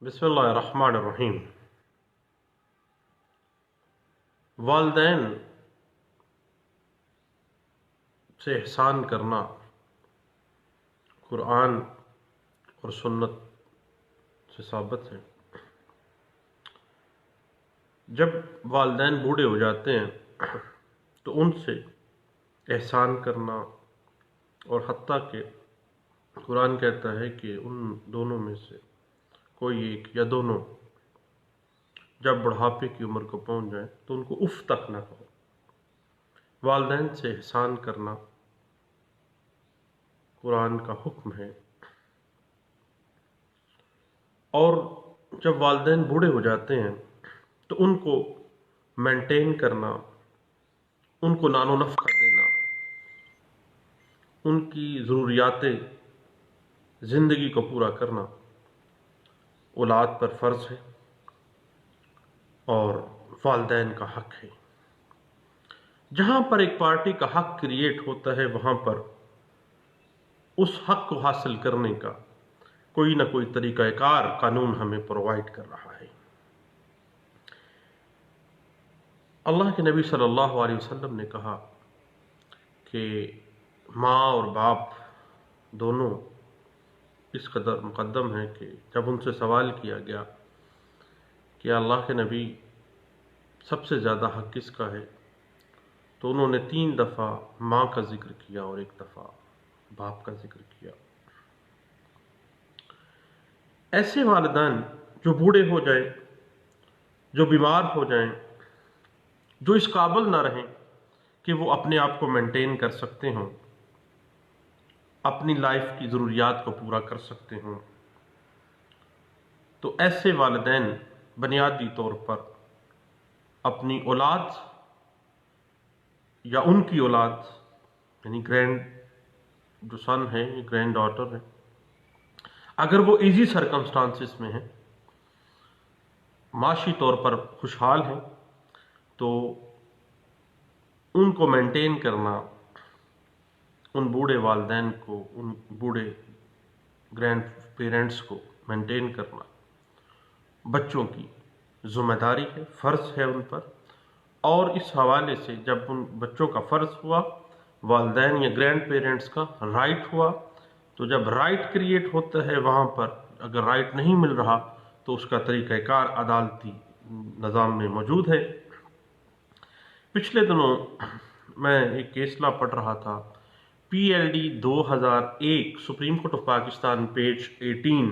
बिस्मिल्लाहिर्रहमानिर्रहीम। वालिदैन से एहसान करना कुरान और सुन्नत से साबित है। जब वालिदैन बूढ़े हो जाते हैं तो उनसे एहसान करना, और हत्ता के कुरान कहता है कि उन दोनों में से कोई एक या दोनों जब बुढ़ापे की उम्र को पहुंच जाए तो उनको उफ तक ना कहो। वालिदैन से एहसान करना कुरान का हुक्म है। और जब वालिदैन बूढ़े हो जाते हैं तो उनको मेंटेन करना, उनको नानो नफ़क़ा देना, उनकी ज़रूरियातें ज़िंदगी को पूरा करना औलाद पर फ़र्ज़ है और वालिदैन का हक़ है। जहाँ पर एक पार्टी का हक़ क्रिएट होता है वहाँ पर उस हक़ को हासिल करने का कोई ना कोई तरीक़ाकार कानून हमें प्रोवाइड कर रहा है। अल्लाह के नबी सल्लल्लाहु अलैहि वसल्लम ने कहा कि माँ और बाप दोनों इस कदर मुक़द्दम हैं कि जब उनसे सवाल किया गया कि अल्लाह के नबी सबसे ज़्यादा हक़ किसका है, तो उन्होंने 3 दफ़ा माँ का जिक्र किया और 1 दफ़ा बाप का जिक्र किया। ऐसे वालिदैन जो बूढ़े हो जाएं, जो बीमार हो जाएं, जो इस काबिल ना रहें कि वो अपने आप को मेंटेन कर सकते हों, अपनी लाइफ की ज़रूरियात को पूरा कर सकते हों, तो ऐसे वालिदैन बुनियादी तौर पर अपनी औलाद या उनकी औलाद यानी जो सन है, ग्रैंड डॉटर है, अगर वो इजी सर्कमस्टांसिस में है, माशी तौर पर खुशहाल हैं, तो उनको मेंटेन करना, उन बूढ़े वालिदैन को, उन बूढ़े ग्रैंड पेरेंट्स को मेंटेन करना बच्चों की ज़िम्मेदारी है, फ़र्ज़ है उन पर। और इस हवाले से जब उन बच्चों का फ़र्ज़ हुआ, वालिदैन या ग्रैंड पेरेंट्स का राइट हुआ, तो जब राइट क्रिएट होता है वहाँ पर अगर राइट नहीं मिल रहा तो उसका तरीक़ाकार अदालती निज़ाम में मौजूद है। पिछले दिनों मैं एक केसला पढ़ रहा था, PLD 2001 supreme court of Pakistan page 18।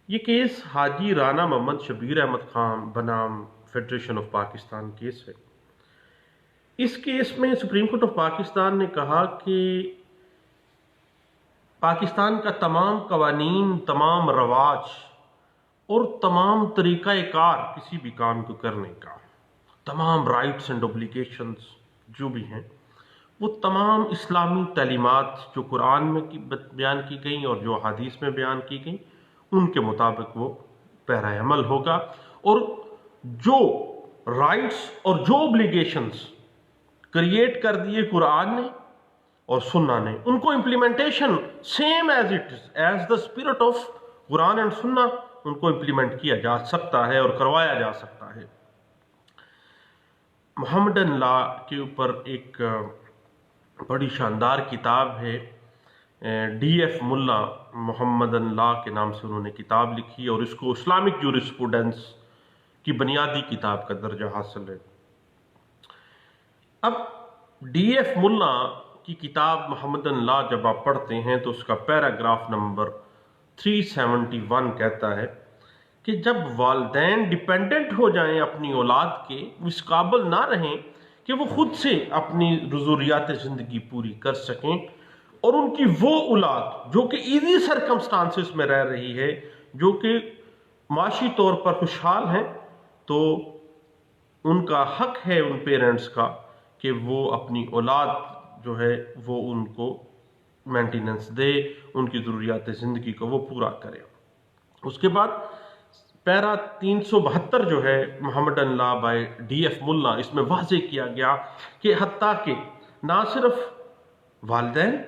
ये केस हाजी राना मोहम्मद शबीर अहमद खान बनाम फेडरेशन ऑफ पाकिस्तान केस है। इस केस में सुप्रीम कोर्ट ऑफ पाकिस्तान ने कहा कि पाकिस्तान का तमाम कवानीन, तमाम रवाज और तमाम तरीक़ाकार किसी भी काम को करने का, तमाम राइट्स एंड ऑब्लिगेशंस जो भी हैं, वो तमाम इस्लामी तालीमात जो कुरान में बयान की गई और जो हदीस में बयान की गई, उनके मुताबिक वो पैरा अमल होगा। और जो राइट्स और जो ऑब्लिगेशंस क्रिएट कर दिए कुरान ने और सुन्ना ने, उनको implementation same as it is, as the spirit of Quran and Sunnah, उनको इम्प्लीमेंट किया जा सकता है और करवाया जा सकता है। मोहम्मदन लॉ के ऊपर एक बड़ी शानदार किताब है, DF मुल्ला मोहम्मदन लॉ के नाम से उन्होंने किताब लिखी और इसको इस्लामिक जूरिस्प्रूडेंस की बुनियादी किताब का दर्जा हासिल है। अब DF मुल्ला की किताब मोहम्मदन लॉ जब आप पढ़ते हैं तो उसका पैराग्राफ नंबर 371 कहता है कि जब वालिदैन डिपेंडेंट हो जाएं अपनी औलाद के, इस काबिल ना रहें कि वो खुद से अपनी ज़रूरियात ज़िंदगी पूरी कर सकें, और उनकी वो औलाद जो कि इजी सर्कमस्टांसिस में रह रही है, जो कि माशी तौर पर खुशहाल हैं, तो उनका हक है उन पेरेंट्स का कि वो अपनी औलाद जो है वो उनको मेंटेनेंस दे, उनकी ज़रूरियात ज़िंदगी को वो पूरा करे। उसके बाद पैरा 372 जो है मोहम्मदन लॉ बाय DF मुल्ला, इसमें वाज़े किया गया कि हत्ता कि ना सिर्फ वालिदैन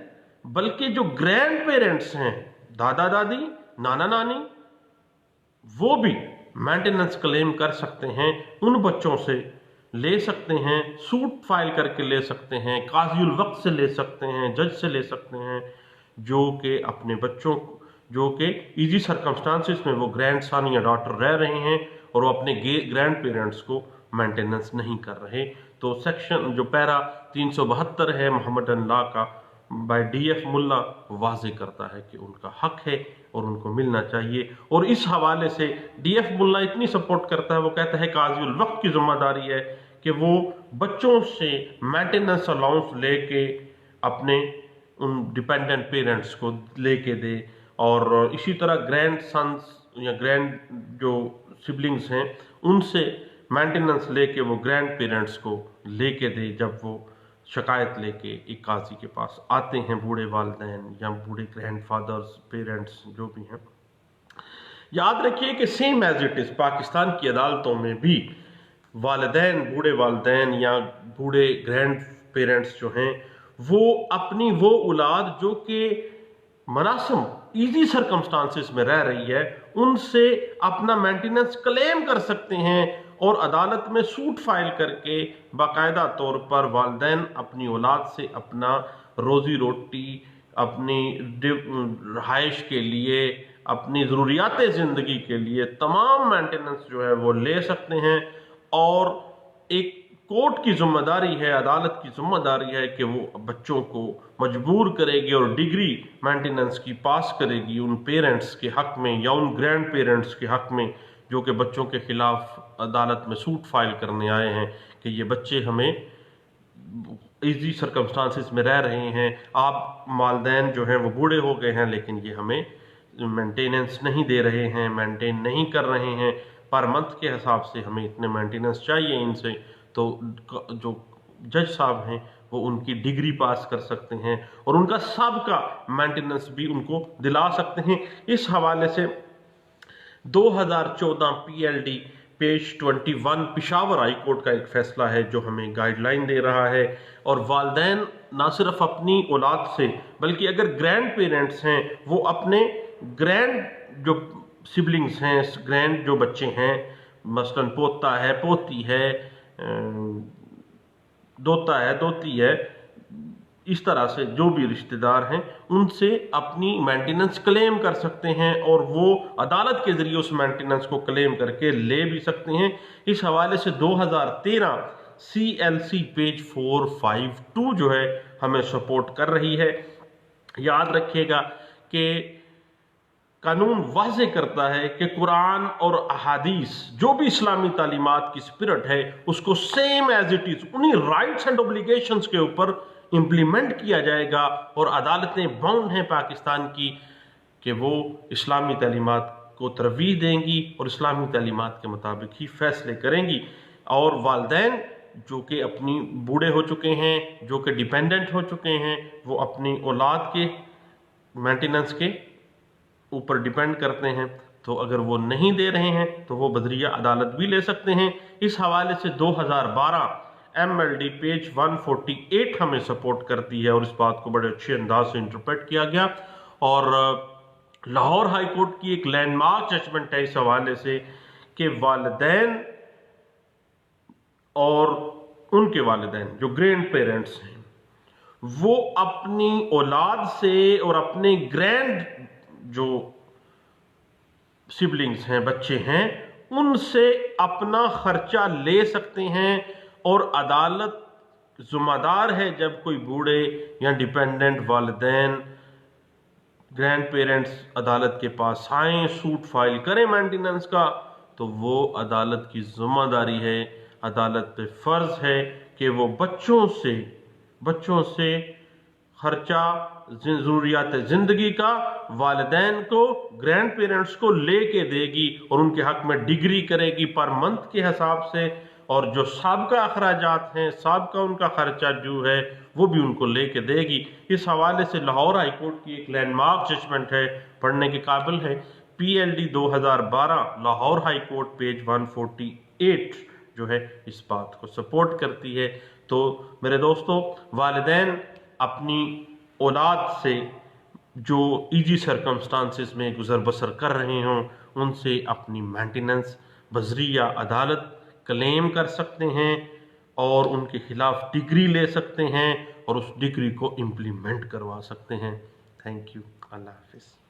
बल्कि जो ग्रैंड पेरेंट्स हैं, दादा दादी, नाना नानी, वो भी मेंटेनेंस क्लेम कर सकते हैं, उन बच्चों से ले सकते हैं, सूट फाइल करके ले सकते हैं, काज़ी वक्त से ले सकते हैं, जज से ले सकते हैं, जो कि अपने बच्चों जो कि इजी सर्कमस्टांसिस में वो ग्रैंड सन या डॉटर रह रहे हैं और वो अपने ग्रैंड पेरेंट्स को मेंटेनेंस नहीं कर रहे। तो सेक्शन जो पैरा 372 है मोहम्मदन लॉ का बाय डीएफ मुल्ला वाजे करता है कि उनका हक है और उनको मिलना चाहिए। और इस हवाले से डीएफ मुल्ला इतनी सपोर्ट करता है, वो कहता है काजी उल वक्त की जिम्मेदारी है कि वो बच्चों से मेंटेनेंस अलाउंस लेके अपने उन डिपेंडेंट पेरेंट्स को लेके दे, और इसी तरह ग्रैंड सन्स या ग्रैंड जो सिबलिंग्स हैं उनसे मेंटेनेंस लेके वो ग्रैंड पेरेंट्स को लेके दे जब वो शिकायत लेके एक काजी के पास आते हैं, बूढ़े वालिदैन या बूढ़े ग्रैंडफादर्स पेरेंट्स जो भी हैं। याद रखिए कि same as it is Pakistan की अदालतों में भी वालिदैन, बूढ़े वालिदैन या बूढ़े ग्रैंड पेरेंट्स जो हैं वो अपनी वो औलाद जो कि मुनासिब ईजी सर्कमस्टांसिस में रह रही है उनसे अपना मेंटेनेंस क्लेम कर सकते हैं और अदालत में सूट फाइल करके बाकायदा तौर पर वालिदैन अपनी औलाद से अपना रोजी रोटी, अपनी रहाइश के लिए, अपनी ज़रूरियात ज़िंदगी के लिए तमाम मेंटेनेंस जो है वो ले सकते हैं। और एक कोर्ट की जिम्मेदारी है, अदालत की जिम्मेदारी है कि वो बच्चों को मजबूर करेगी और डिग्री मेंटेनेंस की पास करेगी उन पेरेंट्स के हक में या उन ग्रैंड पेरेंट्स के हक में जो कि बच्चों के खिलाफ अदालत में सूट फाइल करने आए हैं कि ये बच्चे हमें इजी सर्कमस्टांसिस में रह रहे हैं, आप वालिदैन जो हैं वो बूढ़े हो गए हैं लेकिन ये हमें मेंटेनेंस नहीं दे रहे हैं, मेंटेन नहीं कर रहे हैं, पर मंथ के हिसाब से हमें इतने मेंटेनेंस चाहिए इनसे। तो जो जज साहब हैं वो उनकी डिग्री पास कर सकते हैं और उनका सबका मेंटेनेंस भी उनको दिला सकते हैं। इस हवाले से 2014 PLD page 21 Peshawar high court का एक फैसला है जो हमें गाइडलाइन दे रहा है। और वालिदैन ना सिर्फ अपनी औलाद से बल्कि अगर ग्रैंड पेरेंट्स हैं वो अपने ग्रैंड जो सिबलिंग्स हैं, ग्रैंड जो बच्चे हैं, मसलन पोता है, पोती है, दोता है, दोती है, इस तरह से जो भी रिश्तेदार हैं उनसे अपनी मेंटेनेंस क्लेम कर सकते हैं और वो अदालत के जरिए उस मेंटेनेंस को क्लेम करके ले भी सकते हैं। इस हवाले से 2013 CLC पेज 452 जो है हमें सपोर्ट कर रही है। याद रखिएगा कि कानून वाज़े करता है कि कुरान और अहादीस जो भी इस्लामी तालीमात की स्पिरिट है उसको सेम एज इट इज़ उन्हीं राइट्स एंड ऑब्लिगेशंस के ऊपर इम्प्लीमेंट किया जाएगा। और अदालतें बाउंड हैं पाकिस्तान की कि वो इस्लामी तालीमात को तरवीह देंगी और इस्लामी तालीमात के मुताबिक ही फैसले करेंगी। और वालिदैन जो कि अपनी बूढ़े हो चुके हैं, जो कि डिपेंडेंट हो चुके हैं, वो अपनी औलाद के मेंटेनेंस के ऊपर डिपेंड करते हैं, तो अगर वो नहीं दे रहे हैं तो वो बदरिया अदालत भी ले सकते हैं। इस हवाले से 2012 MLD पेज 148 हमें सपोर्ट करती है और इस बात को बड़े अच्छे अंदाज से इंटरप्रेट किया गया। और लाहौर हाई कोर्ट की एक लैंडमार्क जजमेंट है इस हवाले से कि वालिदैन और उनके वालिदैन जो ग्रैंड पेरेंट्स हैं वो अपनी औलाद से और अपने ग्रैंड जो सिबलिंग्स हैं, बच्चे हैं, उनसे अपना खर्चा ले सकते हैं। और अदालत जिम्मेदार है जब कोई बूढ़े या डिपेंडेंट वालिदैन ग्रैंड पेरेंट्स अदालत के पास आए, सूट फाइल करें मेंटेनेंस का, तो वो अदालत की जिम्मेदारी है, अदालत पे फर्ज है कि वो बच्चों से खर्चा ज़रूरियात ज़िंदगी का वालिदैन को, ग्रैंड पेरेंट्स को लेके देगी और उनके हक में डिग्री करेगी पर मंथ के हिसाब से। और जो साबका अखराजात हैं, साबका उनका खर्चा जो है वो भी उनको लेके देगी। इस हवाले से लाहौर हाई कोर्ट की एक लैंडमार्क जजमेंट है, पढ़ने के काबिल है। PLD 2012 Lahore high court page 148 जो है इस बात को सपोर्ट करती है। तो मेरे दोस्तों, वालिदैन अपनी औलाद से जो इजी सरकमस्टांसिस में गुजर बसर कर रहे हों उनसे अपनी मेंटेनेंस बजरिया अदालत क्लेम कर सकते हैं और उनके खिलाफ डिग्री ले सकते हैं और उस डिग्री को इम्प्लीमेंट करवा सकते हैं। Thank you. अल्लाह हाफिज़।